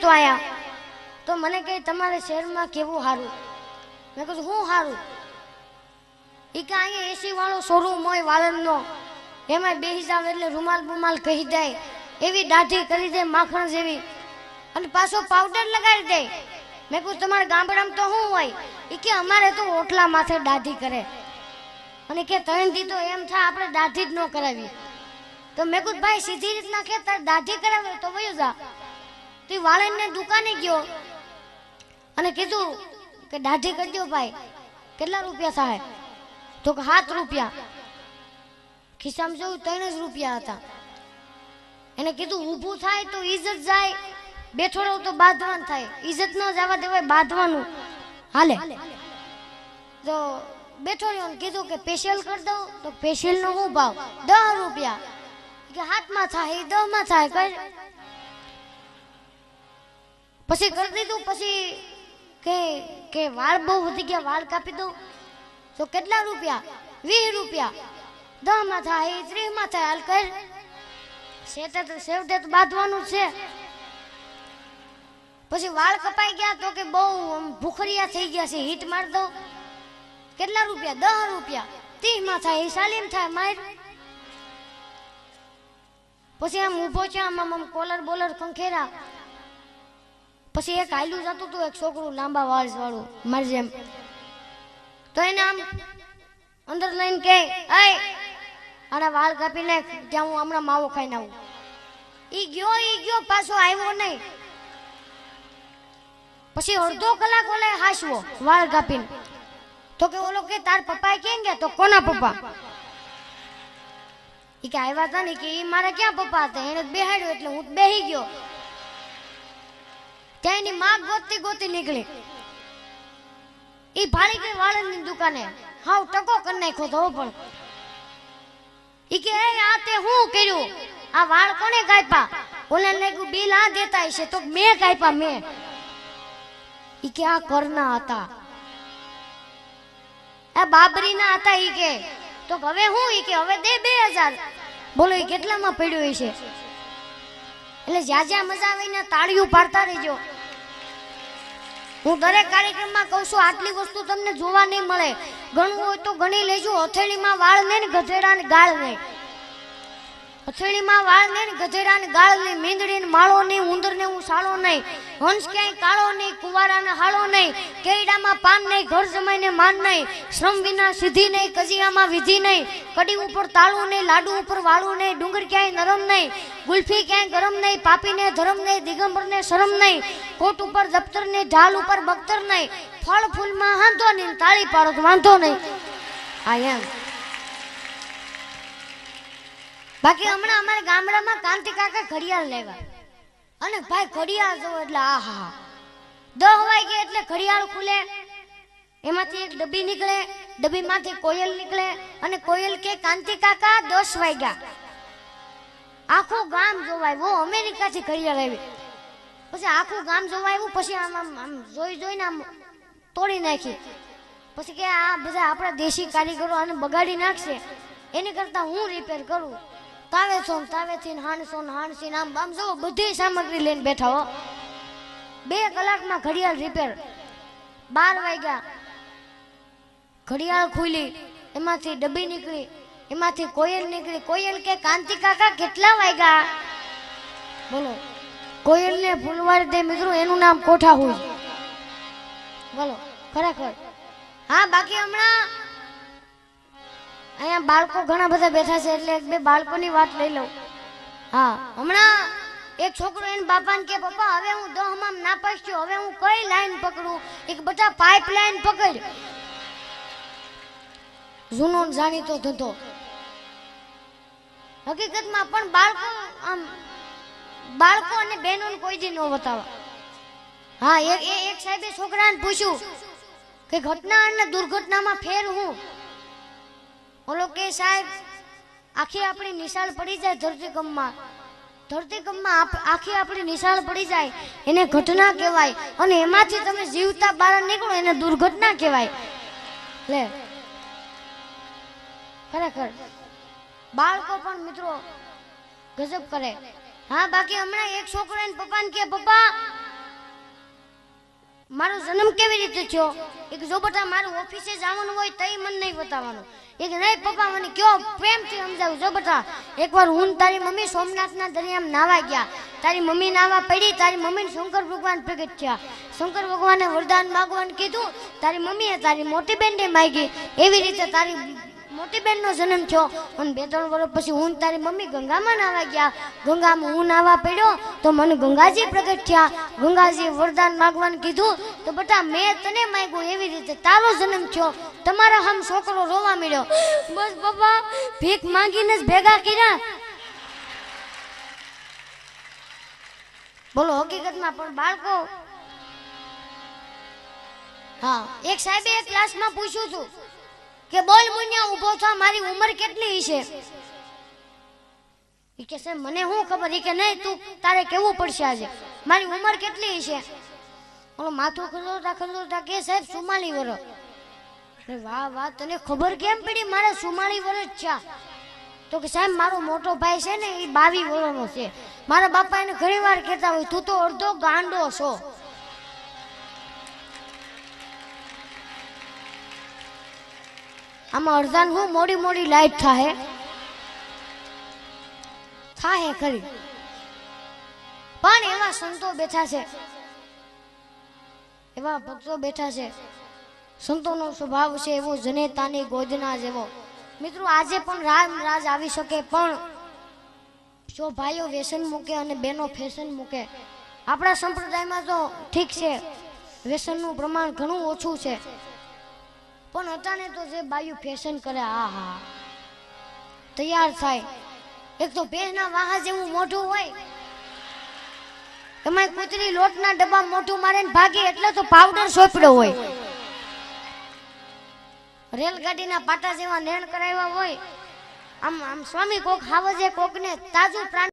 તો આયા તો મને કહે તમારે શહેરમાં કેવું સારું. મેં કીધું હું સારું? એ કે અહીંયા એસી વાળો શોરૂમ હોય વાળંદનો, એમાં બેસી જાવ એટલે રૂમાલ બુમાલ કહી દે, એવી દાઢી કરી દે માખણ જેવી, અને પાછો પાવડર લગાડી દે. મેં કહ્યું તમારા ગામડામાં તો શું હોય? એ કે અમારે તો ઓટલા માથે દાઢી કરે, અને કે ત્રણથી તો એમ થાય આપણે દાઢી જ ન કરાવી. તો મેં કહ્યું ભાઈ સીધી રીતના કે તારે દાઢી કરાવે તો વયો જા. તો એ વાળંદને દુકાને ગયો અને કીધું કે દાઢી કરજો ભાઈ, કેટલા રૂપિયા થાય? તો કે 7 રૂપિયા. ખિસ્સામાં જોયું 3 જ રૂપિયા હતા. એને કીધું ઊભું થાય તો ઇજ્જત જાય, બેઠો રહો તો બાંધવાનું થાય, ઇજ્જત ન જવા દેવાય, બાંધવાનું હાલે. તો બેઠો રહ્યો, કીધું કે ફેશિયલ કરી દઉં, તો ફેશિયલ નો શું ભાવ? 10 રૂપિયા. કે 7 માં થાય, 10 માં થાય, કર. પછી કરી દીધું. પછી કે વાળ બહુ વધી ગયા, વાળ કાપી દઉં, તો કેટલા રૂપિયા? 20 રૂપિયા. 10 માં થાય, 30 માં થાય, હાલ કર. સેવટે તો બાંધવાનું છે. પછી વાળ કપાઈ ગયા તો કે બહુ ભૂખરિયા થઈ ગયા છે, હીટ માર દો. કેટલા રૂપિયા? 10 રૂપિયા. 30 માં થાય, 40 થાય, માર. પછી આમ ઊભો છે, આમ કોલર બોલર ખંખેરા. પછી એક હાલ્યું જતું હતું, એક છોકરું લાંબા વાળ વાળું મારી જેમ. તો એને આમ અંદર લઈને કે આના વાળ કાપી નાખ, ત્યાં હું હમણાં માવો ખાઈને આવું. ઈ ગયો પાછો આવ્યો નહીં. પછી અડધો કલાક ઓલે હાસવો વાળ કાપીને. તો કે ઓલો કે તાર પપ્પા ક્યાં ગયા? તો કોના પપ્પા? ઈ કે આવ્યા હતા ને, કે ઈ મારા ક્યાં પપ્પા હતા? એને બેહાડ્યો એટલે હું બેહી ગયો. ત્યાં એની માં ગોતી નીકળી. ઈ ભાડી ગઈ વાળંદની દુકાને, હાવ ટકો કરી નાખ્યો તો. પણ ઈ કે આ તે હું કર્યું? આ વાળ કોને કાપ્યા? ઓલે લાગ્યું બિલ આ દેતા હશે, તો મેં કાપ્યા મેં. ઈ કે આ કરના હતા, આ બાબરીના હતા. ઈ કે તો હવે હું? ઈ કે હવે દે 2000. બોલો ઈ કેટલામાં પડ્યો હશે? એટલે જ્યાં મજા આવે ને તાળીઓ પાડતા રહેજો. હું દરેક કાર્યક્રમમાં કહું છું, આટલી વસ્તુ તમને જોવા નહીં મળે. ઘણું હોય તો ગણી લેજો. હથેળીમાં વાળ નહીં, ગધેડાને ગાળ નહીં. હથેળીમાં વાળ નહીં, ગધેડાને ગાળ નહીં. મીંદડીને માળો નહીં, ઉંદરને હું સાળો નહીં. હંસ ક્યાંય કાળો નહીં, કુવારાને હાળો નહીં. કેડામાં પાન નહીં, ઘર જમાઈને માન નહીં. શ્રમ વિના સિદ્ધિ નહીં, કજિયામાં વિધિ નહીં. કડી ઉપર તાળું નહીં, લાડુ ઉપર વાળું નહીં. ડુંગર ક્યાંય નરમ નહીં, ગુલ્ફી ક્યાંય ગરમ નહીં. પાપીને ધરમ નહીં, દિગંબરને શરમ નહીં. કોટ ઉપર દફતર ને, ઢાલ ઉપર બખ્તર નહીં. ફળ ફૂલમાં હાંધો નહીં, તાળી પાડો તો વાંધો નહીં. આ એમ. બાકી હમણાં અમારા ગામડામાં કાંતિ કાકા ઘડિયાળ લેવા, અને ભાઈ ઘડિયાળ જો એટલે આહા 10 વાગે એટલે ઘડિયાળ ખુલે, એમાંથી એક ડબ્બી નીકળે, ડબ્બીમાંથી કોયલ નીકળે, અને કોયલ કે કાંતિ કાકા 10 વાગ્યા. આખું ગામ જોવાય. વો અમેરિકાથી ઘડિયાળ આવી. પછી આખું ગામ જોવા આવ્યું. પછી આમ જોઈને આમ તોડી નાખી. પછી કે આ બધા આપણા દેશી કારીગરો આને બગાડી નાખશે, એની કરતા હું રિપેર કરું. તાવેથી હાણસી આમ આમ જો બધી સામગ્રી લઈને બેઠા હો. 2 કલાકમાં ઘડિયાળ રિપેર. 12 વાગ્યા ઘડિયાળ ખુલી, એમાંથી ડબ્બી નીકળી, એમાંથી કોયલ નીકળી. કોયલ કે કાંતિ કાકા કેટલા વાગ્યા? બોલો. કોયલ ને ફૂલવાડી દે મિત્રો, એનું નામ કોઠા હોય. બોલો ખરેખર. હા બાકી હમણાં અહીંયા બાળકો ઘણા બધા બેઠા છે, એટલે 2 બાળકોની વાત લઈ લઉં. હા હમણાં એક છોકરો એને બાપાને કે પપ્પા હવે હું 10 માં નાપાસ થયો, હવે હું કઈ લાઈન પકડું? એક બેટા પાઇપ લાઈન પકડ. જૂનો જાણીતો ધંધો. હકીકતમાં પણ બાળકો અને બહેનો કોઈ દી ન બતાવે. હા એક સાહેબે છોકરાને પૂછ્યું કે ઘટના અને દુર્ઘટનામાં ફેર હું? ઓલો કે સાહેબ આખી આપણી નિશાળ પડી જાય ધરતીકંપમાં, આખી આપણી નિશાળ પડી જાય એને ઘટના કહેવાય, અને એમાંથી તમે જીવતા બહાર નીકળો એને દુર્ઘટના કહેવાય. લે ખરેખર બાળકો પણ મિત્રો ગજબ કરે. હા બાકી હમણાં એક છોકરો એને પપ્પાને કે પપ્પા મારો જન્મ કેવી રીતે થયો? એક જો બટા મારું ઓફિસે જવાનું હોય તઈ મને નહીં બતાવવાનું. એક નહીં પપ્પા મને કયો પ્રેમથી સમજાવું. જો બટા એકવાર હું તારી મમ્મી સોમનાથના દરિયામાં નાવા ગયા. તારી મમ્મી નાવા પડી. તારી મમ્મીને શંકર ભગવાન પ્રગટ થયા. શંકર ભગવાને વરદાન માગવાનું કીધું. તારી મમ્મીએ તારી મોટી બેનને માગી. એવી રીતે તારી મોટી બેનનો જન્મ થયો. અને 2-3 વર્ષ પછી હું તારી મમ્મી ગંગામાં નાવા ગયા. ગંગામાં હું નાવા પડ્યો તો મને ગંગાજી પ્રગટ થયા. ગંગાજીએ વરદાન માગવાનું કીધું તો બટા મેં તને માગ્યું. એવી રીતે તારો જન્મ થયો. તમારા હમ છોકરો રોવા મળ્યો. બસ પપ્પા ભીખ માંગીને જ ભેગા કર્યા. બોલો હકીકતમાં પણ બાળકો, હા એક સાહેબે એક ક્લાસમાં પૂછ્યું હતું કે બોલ મુનિયા ઊભો થા, મારી ઉંમર કેટલી છે? ઈ કે સાહેબ મને શું ખબર. ઈ કે નહીં તું તારે કેવું પડશે આજે મારી ઉંમર કેટલી છે. ઓલો માથું ખંજોરતા કે સાહેબ 44 વર્ષ. વાહ વાહ તને ખબર કેમ પડી મારે 44 વર્ષ થયા? તો કે સાહેબ મારો મોટો ભાઈ છે ને એ 22 વર્ષનો છે. મારા બાપા એને ઘણી વાર કહેતા હોય તું તો અડધો ગાંડો છો. આમાં અડધાન હું મોડી લાઈટ થાય ખરી. પણ એવા સંતો બેઠા છે, એવા ભક્તો બેઠા છે. સંતોનો સ્વભાવ છે એવો જનેતાની ગોદના જેવો. મિત્રો આજે પણ રામ રાજ આવી શકે, પણ જો ભાઈઓ વ્યસન મૂકે અને બહેનો ફેશન મૂકે. આપણા સંપ્રદાયમાં તો ઠીક છે વ્યસનનું પ્રમાણ ઘણું ઓછું છે, પણ અટાણે તો જે બાયું ફેશન કરે હા હા તૈયાર થાય. એક તો ભેંસના વાહા જેવું મોઢું હોય, એમાં કૂતરી લોટના ડબ્બા મોઢું મારે ને ભાગે એટલે તો પાવડર સોંપડ્યો હોય. રેલગાડીના પાટા જેવા નેણ કરાવ્યા હોય. આમ સ્વામી કોક હાવજે કોકને તાજું પ્રાણ